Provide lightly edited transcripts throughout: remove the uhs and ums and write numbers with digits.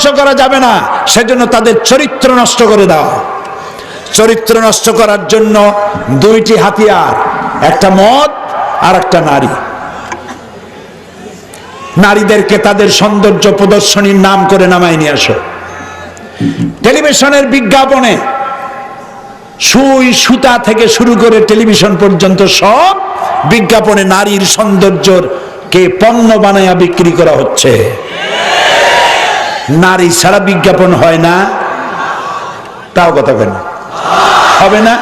ধ্বংস করা যাবে না, সেজন্য তাদের চরিত্র নষ্ট করে দাও। চরিত্র নষ্ট করার জন্য দুইটি হাতিয়ার, একটা মদ আর একটা নারী। নারীদেরকে তাদের সৌন্দর্য প্রদর্শনীর নাম করে নামায় নিয়ে আসো। টেলিভিশনের বিজ্ঞাপনে সুই সুতা থেকে শুরু করে টেলিভিশন পর্যন্ত সব বিজ্ঞাপনে নারীর সৌন্দর্যের কে পণ্য বানায়া বিক্রি করা হচ্ছে। নারী ছাড়া বিজ্ঞাপন হয় না, তাও কথা কেন হবে না?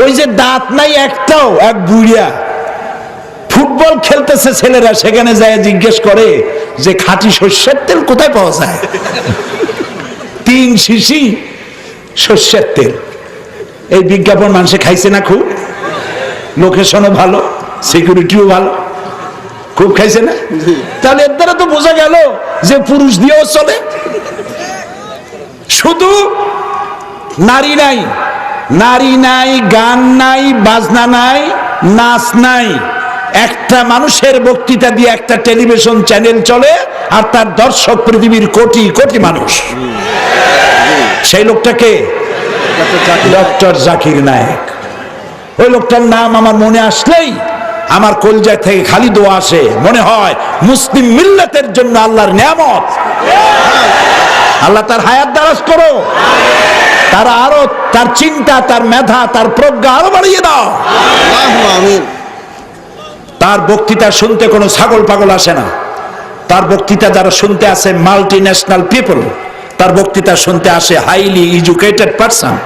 ওই যে দাঁত নাই একটাও, এক বুড়িয়া ফুটবল খেলতেছে ছেলেরা, সেখানে যায় জিজ্ঞেস করে যে খাঁটি সর্ষের তেল কোথায় পাওয়া যায়? 3 শিশি সর্ষের তেল। এই বিজ্ঞাপন মানুষে খাইছে না খুব? লোকেশনও ভালো, সিকিউরিটিও ভালো, খুব খাইছে না? তাহলে এর দ্বারা তো বোঝা গেল যে পুরুষ দিয়েও চলে। শুধু নারী নাই, নারী নাই, গান নাই, বাজনা নাই, নাচ নাই, একটা মানুষের বক্তৃতা দিয়ে একটা টেলিভিশন চ্যানেল চলে, আর তার দর্শক পৃথিবীর কোটি কোটি মানুষ। সেই লোকটাকে ডক্টর জাকির নায়েক। ওই লোকটার নাম আমার মনে আসলেই আমার কলজা থেকে খালি দোয়া আসে, মনে হয় মুসলিম মিল্লাতের জন্য আল্লাহর নিয়ামত। আল্লাহ তার হায়াত দারাজ করো, তার আরো তার চিন্তা, তার মেধা, তার প্রজ্ঞা আরো বাড়িয়ে দাও। তার বক্তৃতা শুনতে কোনো ছাগল পাগল আসে না। তার বক্তৃতা যারা শুনতে আসে মাল্টি ন্যাশনাল পিপল, তার বক্তৃতা শুনতে আসে হাইলি এডুকেটেড পারসন।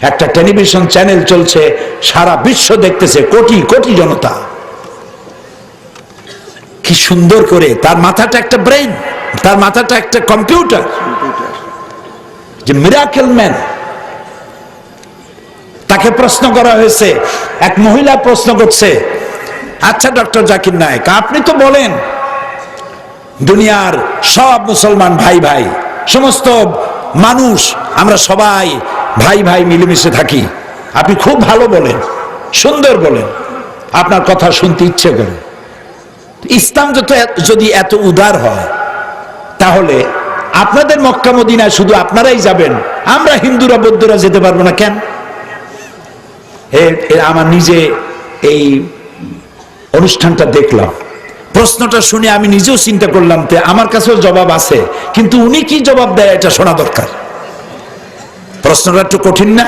একটা টেলিভিশন চ্যানেল চলছে, সারা বিশ্ব দেখতেছে, কোটি কোটি জনতা। কি সুন্দর করে, তার মাথাটা একটা ব্রেন, তার মাথাটা একটা কম্পিউটার, যে মিরাকেল ম্যান। তাকে প্রশ্ন করা হয়েছে, এক মহিলা প্রশ্ন করছে, আচ্ছা ডক্টর জাকির নায়েক, আপনি তো বলেন দুনিয়ার সব মুসলমান ভাই ভাই, সমস্ত মানুষ আমরা সবাই ভাই ভাই মিলেমিশে থাকি। আপনি খুব ভালো বলেন, সুন্দর বলেন, আপনার কথা শুনতে ইচ্ছে করে। ইসলাম যদি এত উদার হয়, তাহলে আপনাদের মক্কা মদিনায় শুধু আপনারাই যাবেন, আমরা হিন্দুরা বৌদ্ধরা যেতে পারবো না কেন? আমার নিজে এই অনুষ্ঠানটা দেখলাম, প্রশ্নটা শুনে আমি নিজেও চিন্তা করলাম, আমার কাছেও জবাব আছে, কিন্তু উনি কি জবাব দেয় এটা শোনা দরকার। প্রশ্নটা একটু কঠিন না?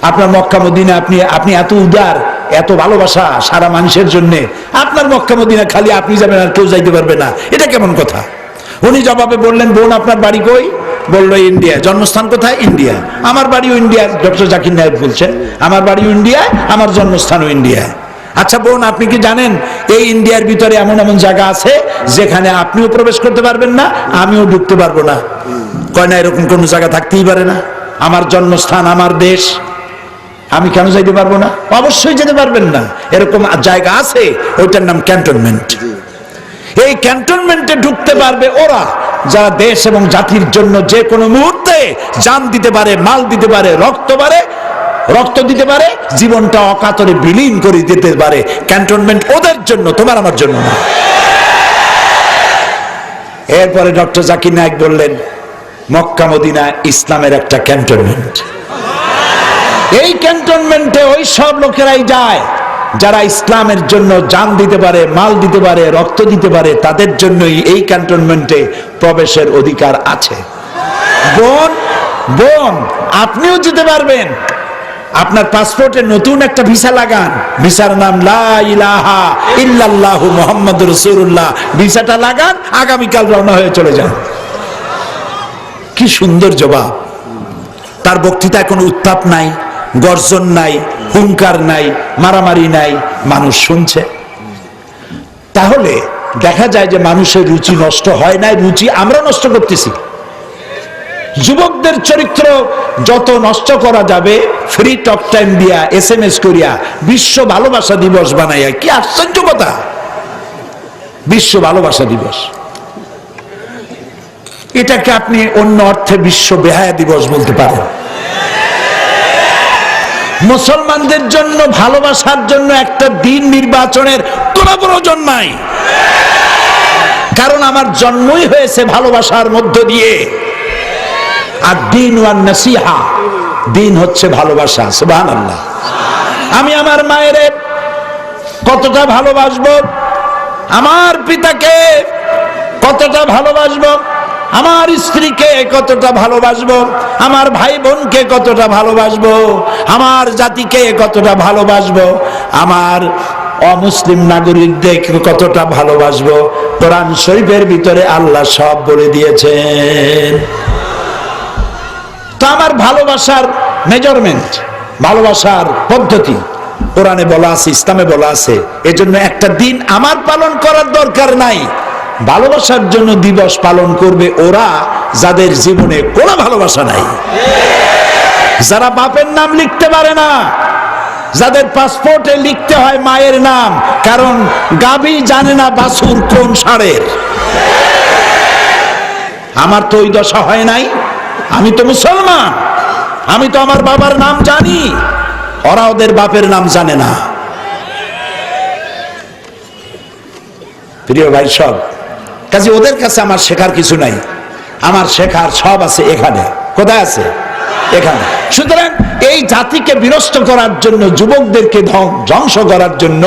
আপনার মক্কা মদিনা, আপনি এত উদার, এত ভালোবাসা সারা মানুষের জন্য, আপনার মক্কা মদিনা খালি আপনি যাবেন আর কেউ যাইতে পারবে না, এটা কেমন কথা? উনি জবাবে বললেন, বোন আপনার বাড়ি কই? বললো ইন্ডিয়া। জন্মস্থান কোথায়? ইন্ডিয়া। আমার বাড়িও ইন্ডিয়া। ডক্টর জাকির নায়েক বলছেন, আমার বাড়িও ইন্ডিয়ায়, আমার জন্মস্থানও ইন্ডিয়ায়। আচ্ছা বোন, আপনি কি জানেন এই ইন্ডিয়ার ভিতরে এমন এমন জায়গা আছে যেখানে আপনিও প্রবেশ করতে পারবেন না, আমিও ঢুকতে পারবো না? কয় না, এরকম কোন জায়গা থাকতেই পারে না। আমার জন্মস্থান, আমার দেশ, আমি কেন যাইতে পারবো না? অবশ্যই যেতে পারবেন না। এরকম জায়গা আছে, ওইটার নাম ক্যান্টনমেন্ট। এই ক্যান্টনমেন্টে ঢুকতে পারবে ওরা যারা দেশ এবং জাতির জন্য যে কোনো মুহূর্তে জান দিতে পারে, মাল দিতে পারে, রক্ত দিতে পারে, জীবনটা অকাতরে বিলীন করে দিতে পারে। ক্যান্টনমেন্ট ওদের জন্য, তোমার আমার জন্য না। এরপরে ডক্টর জাকির নায়েক বললেন, মক্কা মদিনা ইসলামের একটা ক্যান্টনমেন্ট। এই ক্যান্টনমেন্টে ওই সব লোকেরাই যায় যারা ইসলামের জন্য জান দিতে পারে, মাল দিতে পারে, রক্ত দিতে পারে, তাদের জন্যই এই ক্যান্টনমেন্টে প্রবেশের অধিকার আছে। বোন, আপনিও যেতে পারবেন। আপনার পাসপোর্টে নতুন একটা ভিসা লাগান, ভিসার নাম লা ইলাহা ইল্লাল্লাহু মুহাম্মাদুর রাসূলুল্লাহ। ভিসাটা লাগান, আগামীকাল রওনা হয়ে চলে যান। কি সুন্দর জবাব! তার বক্তৃতায় কোনো উত্তাপ নাই, গর্জন নাই, হুঙ্কার নাই, মারামারি নাই, মানুষ শুনছে। তাহলে দেখা যায় যে মানুষের রুচি নষ্ট হয় নাই, রুচি আমরা নষ্ট করতেছি। যুবকদের চরিত্র যত নষ্ট করা যাবে, ফ্রি টক টাইম দিয়া, SMS করিয়া, বিশ্ব ভালোবাসা দিবস বানাইয়া, কি আশ্চর্য কথা! বিশ্ব ভালোবাসা দিবস, এটাকে আপনি অন্য অর্থে বিশ্ব বেহায়া দিবস বলতে পারেন। মুসলমানদের জন্য ভালোবাসার জন্য একটা দিন নির্বাচনের কোনো প্রয়োজন নাই। কারণ আমার জন্মই হয়েছে ভালোবাসার মধ্য দিয়ে। আর দিন ওয়ান নাসিহা, দিন হচ্ছে ভালোবাসা। সুবহানাল্লাহ। আমি আমার মায়ের কতটা ভালোবাসবো, আমার পিতাকে কতটা ভালোবাসবো, আমার স্ত্রীকে কতটা ভালোবাসবো, আমার ভাই বোনকে কতটা ভালোবাসবো, আমার জাতিকে কতটা ভালোবাসবো, আমার অমুসলিম নাগরিকদের কতটা ভালোবাসবো, কোরআন শরীফের ভিতরে আল্লাহ সব বলে দিয়েছেন। তো আমার ভালোবাসার মেজারমেন্ট, ভালোবাসার পদ্ধতি কোরআনে বলা আছে, ইসলামে বলা আছে। এজন্য একটা দিন আমার পালন করার দরকার নাই। ভালোবাসার জন্য দিবস পালন করবে ওরা যাদের জীবনে কোনো ভালোবাসা নাই, যারা বাপের নাম লিখতে পারে না, যাদের পাসপোর্টে লিখতে হয় মায়ের নাম, কারণ গাভী জানে না বাছুর কোন ষাঁড়ের। আমার তো ওই দশা হয় নাই, আমি তো মুসলমান, আমি তো আমার বাবার নাম জানি, ওরা ওদের বাপের নাম জানে না। প্রিয় ভাই সব, কাজে ওদের কাছে আমার শেখার কিছু নাই, আমার শেখার সব আছে এখানে। কোথায় আছে? এখানে। সুতরাং এই জাতিকে বিনষ্ট করার জন্য, যুবকদেরকে ধ্বংস করার জন্য,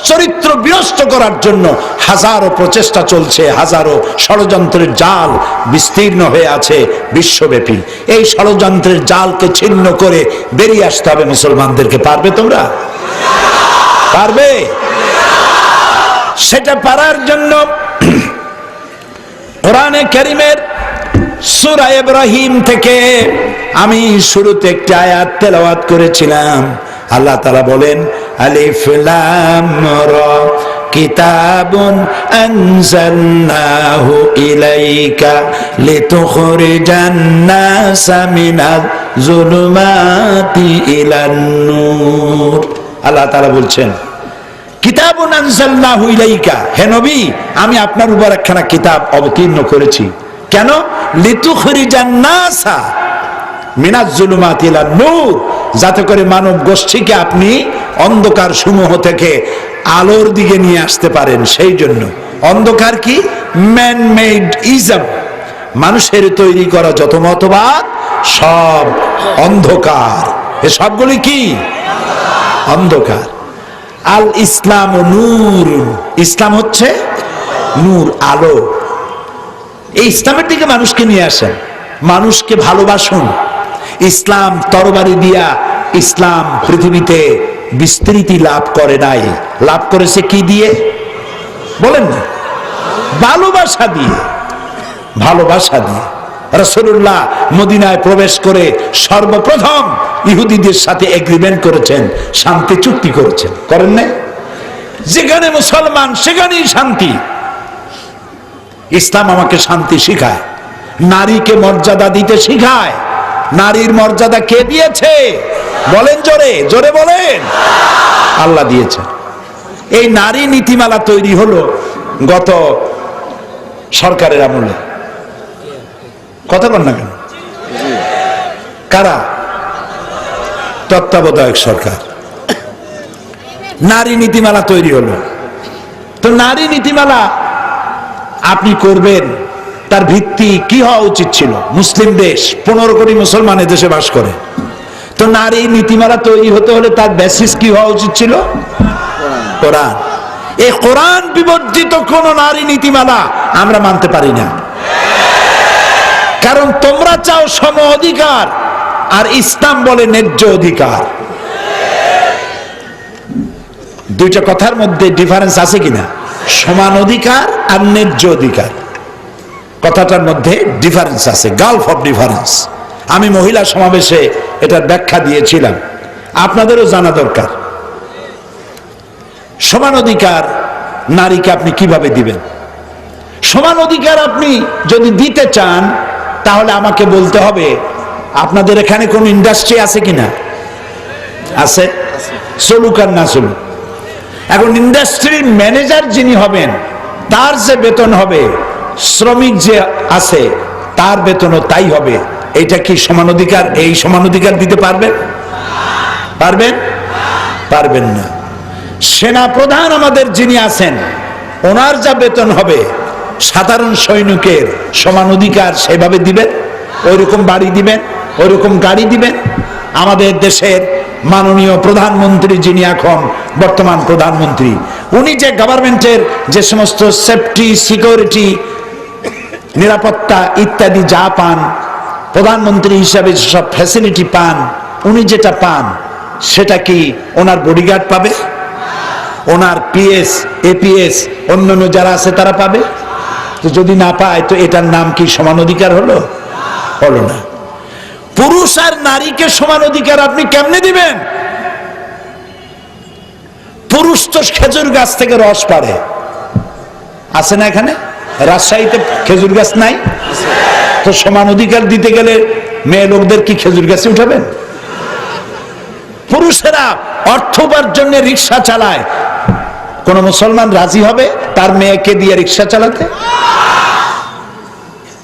চরিত্র বিনষ্ট করার জন্য হাজারো প্রচেষ্টা চলছে, হাজারো ষড়যন্ত্রের জাল বিস্তীর্ণ হয়ে আছে বিশ্বব্যাপী। এই ষড়যন্ত্রের জালকে ছিন্ন করে বেরিয়ে আসতে হবে মুসলমানদেরকে। পারবে তোমরা? পারবে? সেটা পারার জন্য কোরআনে কারীমের সূরা ইব্রাহিম থেকে আমি শুরুতে একটি আয়াত তেলাওয়াত করেছিলাম। আল্লাহ তাআলা বলেন, আলিফ লাম রা কিতাবুন আনজালনাহু ইলাইকা লিতুখরিজান নাসা মিনাজ যুলুমাতি ইলান নূর। আল্লাহ তাআলা বলছেন, কিতাবুন আনজালনাহু ইলাইকা, হে নবী আমি আপনার উপর একখানা কিতাব অবতীর্ণ করেছি। কেন? লিতুখরিজান নাসা মিনাজ যুলুমাতি ইলান নূর, যাতে করে মানব গোষ্ঠীকে আপনি অন্ধকার সমূহ থেকে আলোর দিকে নিয়ে আসতে পারেন। সেই জন্য অন্ধকার কি? ম্যান মেড ইজম, মানুষের তৈরি করা যত মতবাদ সব অন্ধকার। এ সবগুলি কি? অন্ধকার। আল ইসলাম নূর, ইসলাম হচ্ছে নূর, আলো। এই ইসলামের দিকে মানুষকে নিয়ে আসেন, মানুষকে ভালোবাসুন। ইসলাম তরবারি দিয়া, ইসলাম পৃথিবীতে বিস্তৃতি লাভ করে নাই, লাভ করেছে কি দিয়ে? বলেন না? ভালোবাসা দিয়ে। ভালোবাসা দিয়ে রাসূলুল্লাহ মদিনায় প্রবেশ করে সর্বপ্রথম ইহুদিদের সাথে এগ্রিমেন্ট করেছেন, শান্তি চুক্তি করেছেন। করেন না? যেখানে মুসলমান সেখানেই শান্তি। ইসলাম আমাকে শান্তি শিখায়, নারীকে মর্যাদা দিতে শিখায়। নারীর মর্যাদা কে দিয়েছে? বলেন জোরে, জোরে বলেন। আল্লাহ দিয়েছে। এই নারী নীতিমালা তৈরি হলো গত সরকারের আমলে। কথা বল না কেন? কারা? তত্ত্বাবধায়ক সরকার। নারী নীতিমালা তৈরি হলো। তো নারী নীতিমালা আপনি করবেন, তার ভিত্তি কি হওয়া উচিত ছিল? মুসলিম দেশ, 15 কোটি মুসলমান দেশে বাস করে। তো নারী নীতিমালা তৈরি হতে হলে তার বেসিস কি হওয়া উচিত ছিল? কোরআন। এই কোরআন বিবর্জিত কোন নারী নীতিমালা আমরা মানতে পারি না। কারণ তোমরা চাও সম অধিকার, আর ইসলাম বলে ন্যায্য অধিকার। দুইটা কথার মধ্যে ডিফারেন্স আছে কিনা? সমান অধিকার আর ন্যায্য অধিকার, কথাটার মধ্যে ডিফারেন্স আছে, গালফ অফ ডিফারেন্স। আমি মহিলা সমাবেশে এটার ব্যাখ্যা দিয়েছিলাম, আপনাদেরও জানা দরকার। সমান অধিকার নারীকে আপনি কিভাবে দিবেন? সমান অধিকার আপনি যদি দিতে চান তাহলে আমাকে বলতে হবে আপনাদের এখানে কোন ইন্ডাস্ট্রি আছে কিনা? আছে? চলুক আর না চলুক। এখন ইন্ডাস্ট্রির ম্যানেজার যিনি হবেন তার যে বেতন হবে, শ্রমিক যে আছে তার বেতনও তাই হবে। এইটা কি সমান অধিকার? এই সমান অধিকার দিতে পারবেন? পারবেন? পারবেন না। সেনা প্রধান আমাদের যিনি আছেন ওনার যা বেতন হবে সাধারণ সৈনিকের সমান অধিকার সেভাবে দিবেন? ওইরকম বাড়ি দিবেন, ওইরকম গাড়ি দিবেন? আমাদের দেশের মাননীয় প্রধানমন্ত্রী, যিনি এখন বর্তমান প্রধানমন্ত্রী, উনি যে গভর্নমেন্টের যে সমস্ত সেফটি, সিকিউরিটি, নিরাপত্তা ইত্যাদি যা পান, প্রধানমন্ত্রী হিসাবে সব ফ্যাসিলিটি পান, উনি যেটা পান সেটা কি ওনার বডিগার্ড পাবে? ওনার পিএস, এপিএস, অন্যান্য যারা আছে তারা পাবে? তো যদি না পায় তো এটার নাম কি সমান অধিকার হলো? হলো না। পুরুষ আর নারীকে সমান অধিকার আপনি কেমনে দিবেন? পুরুষ তো খেজুর গাছ থেকে রস পাড়ে, আছে না? এখানে রাজশাহীতে খেজুর গাছ নাই? তো সমান অধিকার দিতে গেলে মেয়ে লোকদের কি খেজুর গাছে উঠাবেন? পুরুষেরা অর্থ উপার্জনের রিক্সা চালায়, কোন মুসলমান রাজি হবে তার মেয়েকে দিয়ে রিক্সা চালাতে?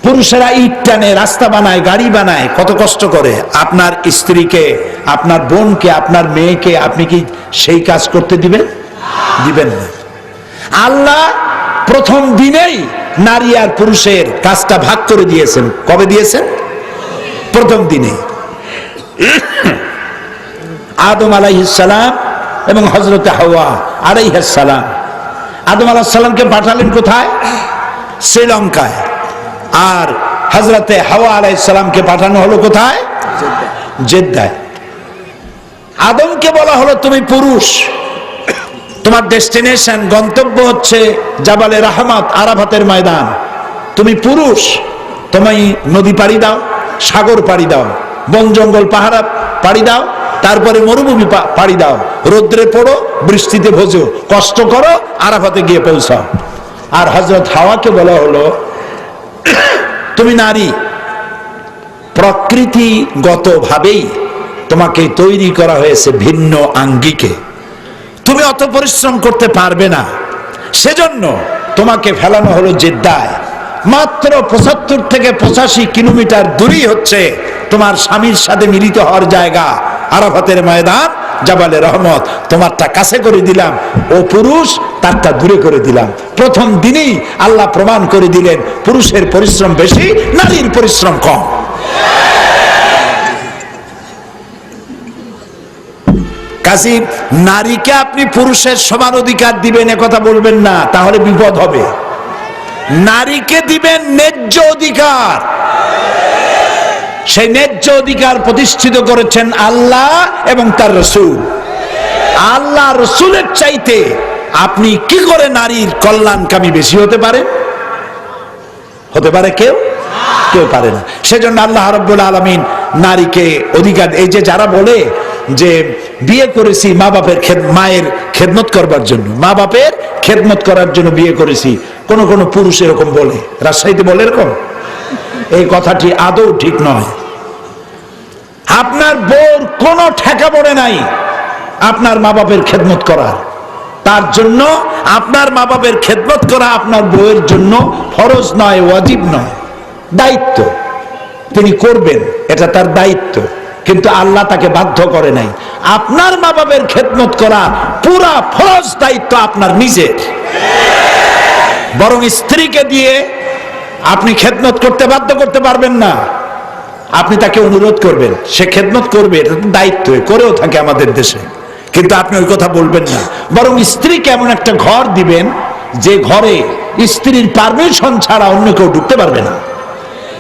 পুরুষেরা ইট টানে, রাস্তা বানায়, গাড়ি বানায়, কত কষ্ট করে। আপনার স্ত্রীকে, আপনার বোনকে, আপনার মেয়েকে আপনি কি সেই কাজ করতে দিবেন? দিবেন না। আল্লাহ প্রথম দিনেই নারী আর পুরুষের কাজটা ভাগ করে দিয়েছেন। কবে দিয়েছেন? প্রথম দিনে। আদম আলাইহিস সালাম এবং হযরত হাওয়া আলাইহিস সালাম। আদম আলাইহিস সালামকে পাঠালেন কোথায়? শ্রীলঙ্কায়। আর হযরতে হাওয়া আলাইহিস সালামকে পাঠানো হলো কোথায়? জেদ্দায়। আদমকে বলা হলো তুমি পুরুষ, তোমার ডেস্টিনেশন, গন্তব্য হচ্ছে জাবালে রাহমাত, আরাফাতের ময়দান। তুমি পুরুষ, তুমি নদী পাড়ি দাও, সাগর পাড়ি দাও, বন জঙ্গল পাহাড় পাড়ি দাও, তারপরে মরুভূমি পাড়ি দাও, রোদ্রে পড়ো, বৃষ্টিতে ভোজো, কষ্ট করো, আরাফাতে গিয়ে পৌঁছাও। আর হযরত হাওয়াকে বলা হলো তুমি নারী, প্রকৃতিগতভাবেই তোমাকে তৈরি করা হয়েছে ভিন্ন আঙ্গিকে, তুমি অত পরিশ্রম করতে পারবে না, সেজন্য তোমাকে ফেলানো হলো জেদ্দায়। মাত্র 75 থেকে 85 কিলোমিটার দূরেই হচ্ছে তোমার স্বামীর সাথে মিলিত হওয়ার জায়গা, আরাফাতের ময়দান, জাবালে রহমত। তোমারটা কাছে করে দিলাম, ও পুরুষ তারটা দূরে করে দিলাম। প্রথম দিনেই আল্লাহ প্রমাণ করে দিলেন পুরুষের পরিশ্রম বেশি, নারীর পরিশ্রম কম। কাজী নারীকে আপনি পুরুষের সমান অধিকার দিবেন এ কথা বলবেন না, তাহলে বিপদ হবে। নারীকে দিবেন ন্যায্য অধিকার। সেই ন্যায্য অধিকার প্রতিষ্ঠিত করেছেন আল্লাহ এবং তার রাসূল। আল্লাহ রাসূলের চাইতে আপনি কি করে নারীর কল্যাণকামী বেশি হতে পারেন? হতে পারে কেউ? কেউ পারে না। সেজন্য আল্লাহ রাব্বুল আলামিন নারীকে অধিকার, এই যে যারা বলে যে বিয়ে করেছি মা বাপের মায়ের খেদমত করবার জন্য, মা বাপের খেদমত করার জন্য বিয়ে করেছি, কোন কোন পুরুষ এরকম বলে, রাজশাহীতে বলে এরকম। এই কথাটি আদৌ ঠিক নয়। আপনার বউর কোনো ঠেকা পড়ে নাই আপনার মা বাপের খেদমত করার, তার জন্য আপনার মা বাপের খেদমত করা আপনার বউয়ের জন্য ফরজ নয়, ওয়াজিব নয়, দায়িত্ব। তিনি করবেন, এটা তার দায়িত্ব, কিন্তু আল্লাহ তাকে বাধ্য করে নাই। আপনার মা বাপের খেদমত করা পুরা ফরজ দায়িত্ব আপনার নিজের। বরং স্ত্রীকে দিয়ে আপনি খেদমত করতে বাধ্য করতে পারবেন না। আপনি তাকে অনুরোধ করবেন, সে খেদমত করবে, এটা দায়িত্ব, করেও থাকে আমাদের দেশে। কিন্তু আপনি ওই কথা বলবেন না, বরং স্ত্রীকে এমন একটা ঘর দিবেন যে ঘরে স্ত্রীর পারমিশন ছাড়া অন্য কেউ ঢুকতে পারবে না।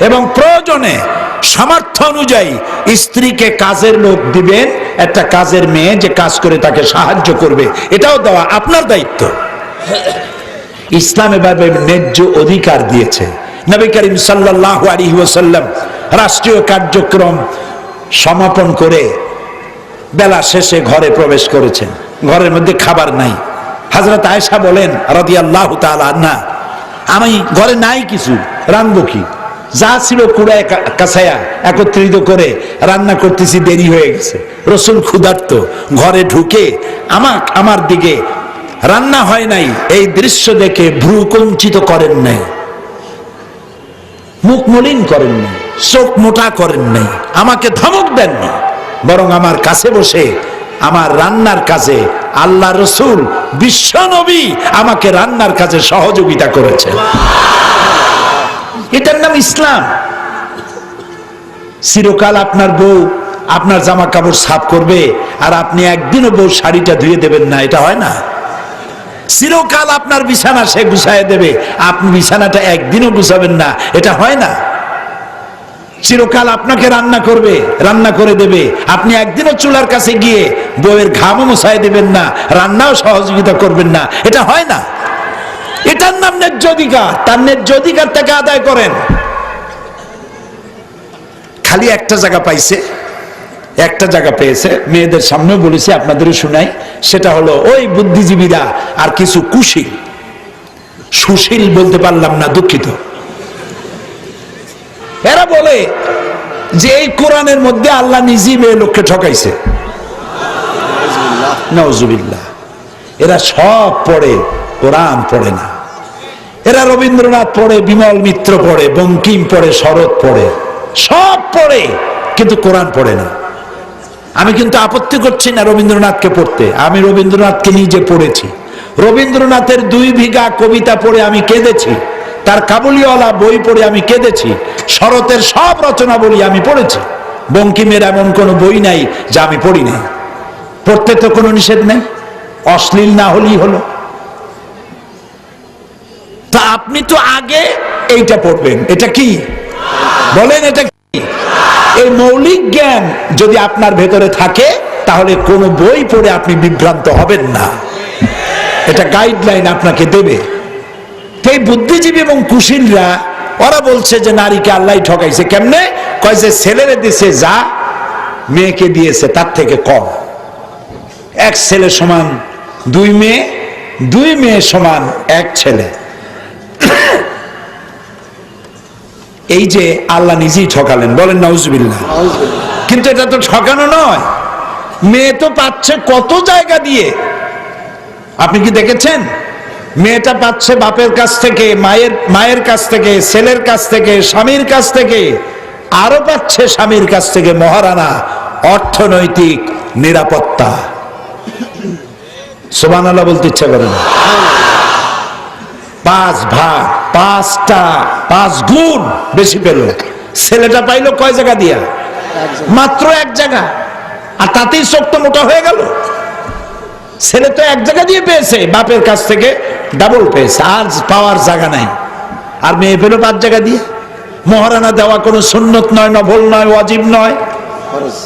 এবং প্রয়োজনে সামর্থ্য অনুযায়ী স্ত্রীকে কাজের লোক দিবেন, একটা কাজের মেয়ে যে কাজ করে তাকে সাহায্য করবে, এটাও দেওয়া আপনার দায়িত্ব। ইসলাম এভাবে ন্যায্য অধিকার দিয়েছে। নবী করিম সাল্লাল্লাহু আলাইহি ওয়াসাল্লাম রাষ্ট্রীয় কার্যক্রম সমাপন করে বেলা শেষে ঘরে প্রবেশ করেছেন। ঘরের মধ্যে খাবার নাই। হযরত আয়েশা বলেন রাদিয়াল্লাহু তাআলা আনহা, আমি ঘরে নাই কিছু, রান্নবো কি? যা ছিল কুড়ায় কাছায়া একত্রিত করে রান্না করতেছি, দেরি হয়ে গেছে। রাসূল ক্ষুধার্ত, ঘরে ঢুকে আমার দিকে, রান্না হয় নাই এই দৃশ্য দেখে ভ্রু কুঞ্চিত করেন নাই, মুখ মলিন করেন নাই, চোখ মোটা করেন নাই, আমাকে ধমক দেননি, বরং আমার কাছে বসে আমার রান্নার কাজে আল্লাহ রাসূল বিশ্ব নবী আমাকে রান্নার কাজে সহযোগিতা করেছেন। এটার নাম ইসলাম। চিরকাল আপনার বউ আপনার জামা কাপড় সাফ করবে আর আপনি একদিনও বউ শাড়িটা ধুয়ে দেবেন না, এটা হয় না। চিরকাল আপনার বিছানা সে গুছায় দেবে, আপনি বিছানাটা একদিনও গুছাবেন না, এটা হয় না। চিরকাল আপনাকে রান্না করবে, রান্না করে দেবে, আপনি একদিনও চুলার কাছে গিয়ে বউয়ের ঘামও মুছায় দেবেন না, রান্নাও সহযোগিতা করবেন না, এটা হয় না। এটার নাম ন্যায্য অধিকার। তার ন্যায্য অধিকার তাকে আদায় করেন। খালি একটা জায়গা পাইছে, একটা জায়গা পেয়েছে, মেয়েদের সামনেও বলেছি, আপনাদেরও শুনাই, সেটা হলো ওই বুদ্ধিজীবীরা আর কিছু কুশীল, সুশীল বলতে পারলাম না, দুঃখিত। এরা বলে যে এই কোরআনের মধ্যে আল্লাহ নিজেই মেয়ে লোককে ঠকাইছে। নাউজুবিল্লাহ। এরা সব পড়ে, কোরআন পড়ে না। এরা রবীন্দ্রনাথ পড়ে, বিমল মিত্র পড়ে, বঙ্কিম পড়ে, শরৎ পড়ে, সব পড়ে, কিন্তু কোরআন পড়ে না। আমি কিন্তু আপত্তি করছি না রবীন্দ্রনাথকে পড়তে, আমি রবীন্দ্রনাথকে নিজে পড়েছি। রবীন্দ্রনাথের 2 বিঘা কবিতা পড়ে আমি কেঁদেছি, তার কাবুলিওয়ালা বই পড়ে আমি কেঁদেছি, শরতের সব রচনা বলি আমি পড়েছি। বঙ্কিমের এমন কোনো বই নাই যা আমি পড়ি নাই। পড়তে তো কোনো নিষেধ নেই, অশ্লীল না হলেই হলো। তা আপনি তো আগে এইটা পড়বেন। এটা কি বলেন? এটা কি? এই মৌলিক জ্ঞান যদি আপনার ভেতরে থাকে তাহলে কোনো বই পড়ে আপনি বিভ্রান্ত হবেন না। এটা গাইডলাইন আপনাকে দেবে। এই বুদ্ধিজীবী এবং কুশীলরা ওরা বলছে যে নারীকে আল্লাহ ঠকাইছে। কেমনে? কয় যে ছেলেরে দিছে যা মেয়েকে দিয়েছে তার থেকে কম। এক ছেলে সমান 2 মেয়ে, 2 মেয়ে সমান 1 ছেলে। এই যে আল্লাহ নিজেই ঠকালেন, বলেন নাউজুবিল্লাহ। কিন্তু এটা তো ঠকানো নয়, মেয়ে তো পাচ্ছে কত জায়গা দিয়ে। আপনি কি দেখেছেন? মেয়েটা পাচ্ছে বাপের কাছ থেকে, মায়ের কাছ থেকে, ছেলের কাছ থেকে, স্বামীর কাছ থেকে, আরো পাচ্ছে স্বামীর কাছ থেকে মহারানা অর্থনৈতিক নিরাপত্তা। সুবহানাল্লাহ বলতে ইচ্ছা করে না। 5 ভাগ, 5 গুণ বেশি পেল। ছেলেটা পাইলো কয় জায়গা দিয়া? মাত্র 1 জায়গা, আর তাতেই চোখ তো মোটা হয়ে গেল। ছেলে তো 1 জায়গা দিয়ে পেয়েছে, বাপের কাছ থেকে ডাবল পেয়েছে, আর পাওয়ার জায়গা নাই। আর মেয়ে পেল 5 জায়গা দিয়ে। মহারানা দেওয়া কোনো সুন্নত নয়, নফল নয়, ওয়াজিব নয়, ফরজ।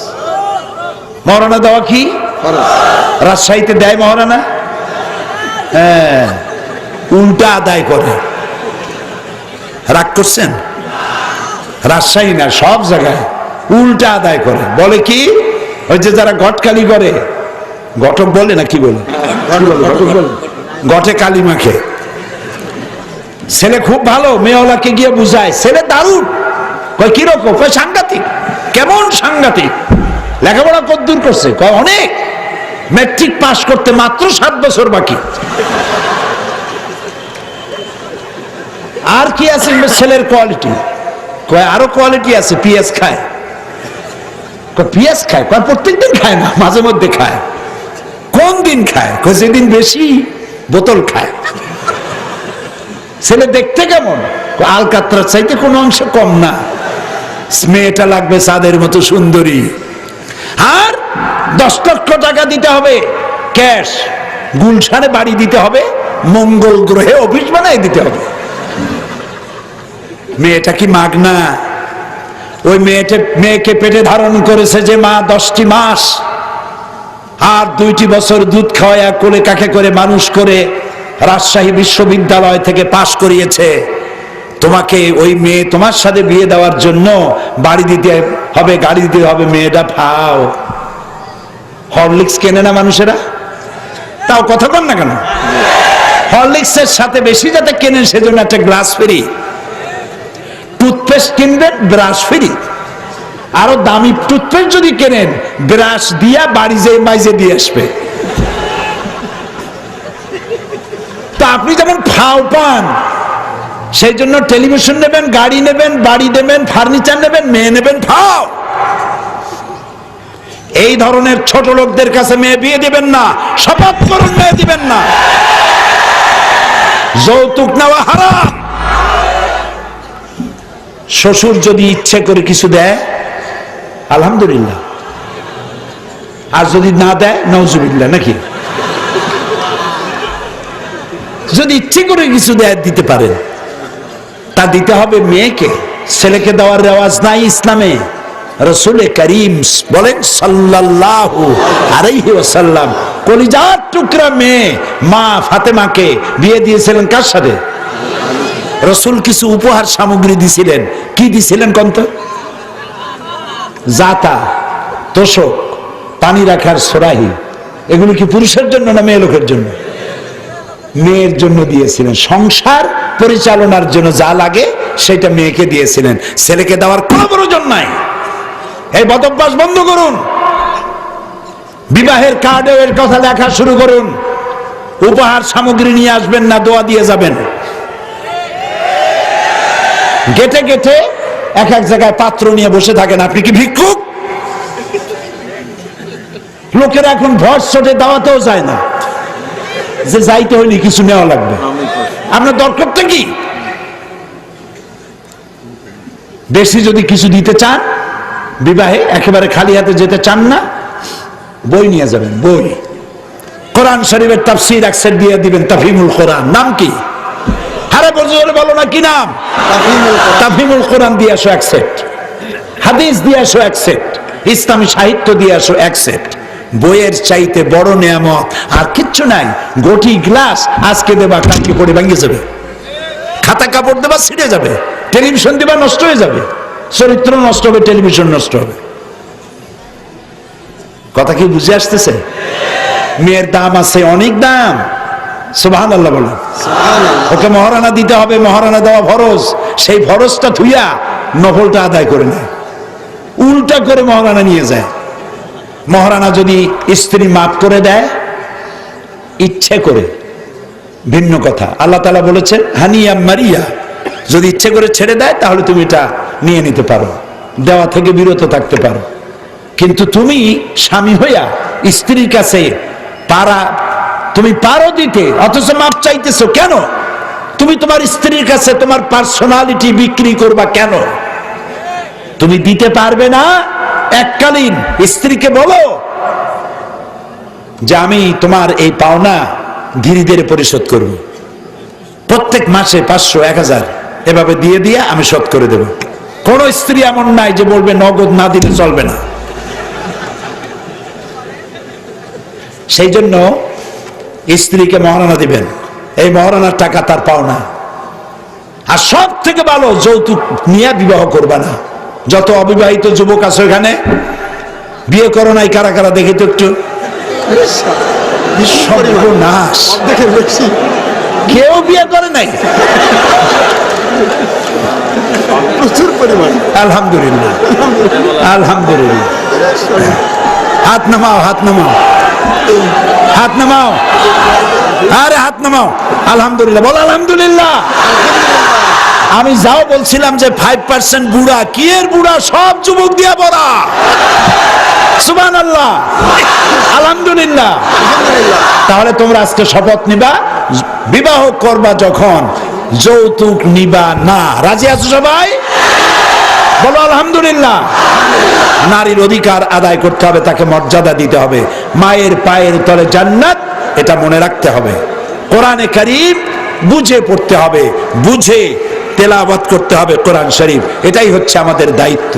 মহারানা দেওয়া কি? রাজশাহীতে দেয় মহারানা? হ্যাঁ, উল্টা আদায় করে। রাগ করছেন? রাজশাহী না, সব জায়গায় উল্টা আদায় করে। বলে কি? ওই যে যারা ঘটকালি করে, ঘটক বলে না কি বলে, ঘটে কালি মাখে। ছেলে খুব ভালো, মেয়েওয়ালাকে গিয়ে বুঝায়, ছেলে দারুণ। কয় কিরকম? কয় সাংঘাতিক। কেমন সাংঘাতিক? লেখাপড়া কতদূর করছে? কয় অনেক, ম্যাট্রিক পাস করতে মাত্র 7 বছর বাকি। আর কি আছে ছেলের কোয়ালিটি? কয় আরো কোয়ালিটি আছে, পিএস খায়। কয় পিএস খায়? কয় প্রত্যেকদিন খায় না, মাঝে মধ্যে খায়। কোন দিন খায়? কয় যেদিন বেশি বোতল খায়। ছেলে দেখতে কেমন? আলকাতরার চাইতে কোনো অংশ কম না। মেয়েটা লাগবে চাঁদের মতো সুন্দরী। আর 10 লক্ষ টাকা দিতে হবে ক্যাশ, গুলশানে বাড়ি দিতে হবে, মঙ্গল গ্রহে অফিস বানাই দিতে হবে। মেয়েটা কি মাগনা? ওই মেয়েকে পেটে ধারণ করেছে যে মা 10টি মাস, আর 2টি বছর দুধ খাওয়ায়া কোলে কাকে করে মানুষ করে রাজশাহী বিশ্ববিদ্যালয় থেকে পাশ করিয়েছে। তোমাকে ওই মেয়ে তোমার সাথে বিয়ে দেওয়ার জন্য বাড়ি দিতে হবে, গাড়ি দিতে হবে। মেয়েটা ফাও। হরলিক্স কেনে না মানুষেরা? তাও কথা বল না কেন? হরলিক্সের সাথে বেশি যাতে কেনেন সেজন্য একটা গ্লাস ফ্রি। টুথপেস্ট কিনবেন, ব্রাশ ফ্রি। আরো দামি টুথপেস্ট যদি কেনেন, ব্রাশ দিয়া বাড়ি যেয়ে মাইজে দিয়ে আসবে। তা আপনি যেমন ফাও পান, সেই জন্য টেলিভিশন নেবেন, গাড়ি নেবেন, বাড়ি নেবেন, ফার্নিচার নেবেন, মেয়ে নেবেন ফাও। এই ধরনের ছোট লোকদের কাছে মেয়ে বিয়ে দিবেন না, শপথ করুন মেয়ে দিবেন না। যৌতুক নেওয়া হারাম। শ্বশুর যদি ইচ্ছে করে কিছু দেয় আলহামদুলিল্লাহ, আর যদি না দেয় নাউজুবিল্লাহ, নাকি? যদি ইচ্ছে করে কিছু দেয় দিতে পারেন, তা দিতে হবে মেয়েকে। ছেলেকে দেওয়ার রেওয়াজ নাই ইসলামে। রাসূল করিম বলেন সাল্লাল্লাহু আলাইহি ওয়াসাল্লাম কলিজার টুকরা মেয়ে মা ফাতেমাকে বিয়ে দিয়েছিলেন কার সাথে? রাসূল কিছু উপহার সামগ্রী দিছিলেন। কি দিছিলেন কোনটা? জাতা, তোশক, পানি রাখার সরাহি। এগুলো কি পুরুষের জন্য না মেয়ে লোকের জন্য? মেয়ের জন্য দিয়েছিলেন। সংসার পরিচালনার জন্য যা লাগে সেটা মেয়েকে দিয়েছিলেন, ছেলেকে দেওয়ার কোনো প্রয়োজন নাই। এই বদভ্যাস বন্ধ করুন। বিবাহের কার্ডে এর কথা লেখা শুরু করুন। উপহার সামগ্রী নিয়ে আসবেন না, দোয়া দিয়ে যাবেন। গেটে গেটে এক এক জায়গায় পাত্র নিয়ে বসে থাকেন। আপনি কি ভিক্ষুক? লোকেরা এখন ভর চটে দাওয়াতেও যায় না, যে যাইতে হইলে কিছু নেওয়া লাগবে। আপনার দরকারটা কি? বেশি যদি কিছু দিতে চান, বিবাহে একেবারে খালি হাতে যেতে চান না, বই নিয়ে যাবেন। বই, কোরআন শরীফের তাফসীর এক সেট দিয়ে দিবেন। তাফহিমুল কোরআন। নাম কি? আরে বলো না, কি নাম? তাফহিমুল কোরআন দিয়ে আসো এক সেট, হাদিস দিয়ে আসো এক সেট, ইসলামী সাহিত্য দিয়ে আসো এক সেট। বইয়ের চাইতে বড় নিয়ামত আর কিচ্ছু নাই। গটি গ্লাস আজকে দেবা, কালকে পড়ে ভেঙে যাবে। খাতা কাপড় দেবা, ছিঁড়ে যাবে। টেলিভিশন দেবা, নষ্ট হয়ে যাবে। চরিত্র নষ্ট হবে, টেলিভিশন নষ্ট হবে। কথা কি বুঝে আসতেছে? মেয়ের দাম আছে, অনেক দাম। সুবহানাল্লাহ বলেন। ওকে মহারানা দিতে হবে, মহারানা দেওয়া ফরজ। সেই ফরজটা থুইয়া নফলটা আদায় করে নেয়, উল্টা করে মহারানা নিয়ে যায়। মহারানা যদি স্ত্রী মাফ করে দেয় ইচ্ছে করে, ভিন্ন কথা। আল্লাহ তাআলা বলেছেন হানিয়া মারিয়া, যদি ইচ্ছে করে ছেড়ে দেয় তাহলে তুমি এটা নিয়ে নিতে পারো, দেওয়া থেকে বিরত থাকতে পারো। কিন্তু তুমি স্বামী হইয়া স্ত্রীর কাছে তুমি পারো দিতে, অথচ মাপ চাইতেছো কেন? তুমি তোমার স্ত্রীর কাছে তোমার পার্সোনালিটি বিক্রি করবা কেন? তুমি দিতে পারবে না, এককালীন স্ত্রীকে বলো যে আমি তোমার এই পাওনা ধীরে ধীরে পরিশোধ করব, প্রত্যেক মাসে 500, 1000 এভাবে দিয়ে দিয়ে আমি শোধ করে দেব। কোন স্ত্রী এমন নাই যে বলবে নগদ না দিলে চলবে না। সেই জন্য স্ত্রীকে মহারানা দিবেন, এই মহারানার টাকা তার পাওনা। আর সব থেকে ভালো যৌতুক নিয়ে বিবাহ করবা না। যত অবিবাহিত যুবক আছে এখানে, বিয়ে করো নাই কারা কারা দেখি তো একটু। সর্বনাশ, কেউ বিয়ে করে নাই। প্রচুর পরিমাণ। আলহামদুলিল্লাহ, আলহামদুলিল্লাহ। হাত নামাও, হাত নামাও, হাত নামাও, আরে হাত নামাও। আলহামদুলিল্লাহ বল, আলহামদুলিল্লাহ। আমি যাও বলছিলাম যে 5% বুড়া, কি এর বুড়া? সব যুবক দিয়া ভরা। সুবহানাল্লাহ, আলহামদুলিল্লাহ। তাহলে তোমরা আজকে শপথ নিবা, বিবাহ করবা যখন যৌতুক নিবা না। রাজি আছো সবাই? বলো আলহামদুলিল্লাহ। নারীর অধিকার আদায় করতে হবে, তাকে মর্যাদা দিতে হবে। মায়ের পায়ের তলে জান্নাত, এটা মনে রাখতে হবে। কোরআনে কারীম বুঝে পড়তে হবে, বুঝে তেলাওয়াত করতে হবে কোরআন শরীফ। এটাই হচ্ছে আমাদের দায়িত্ব।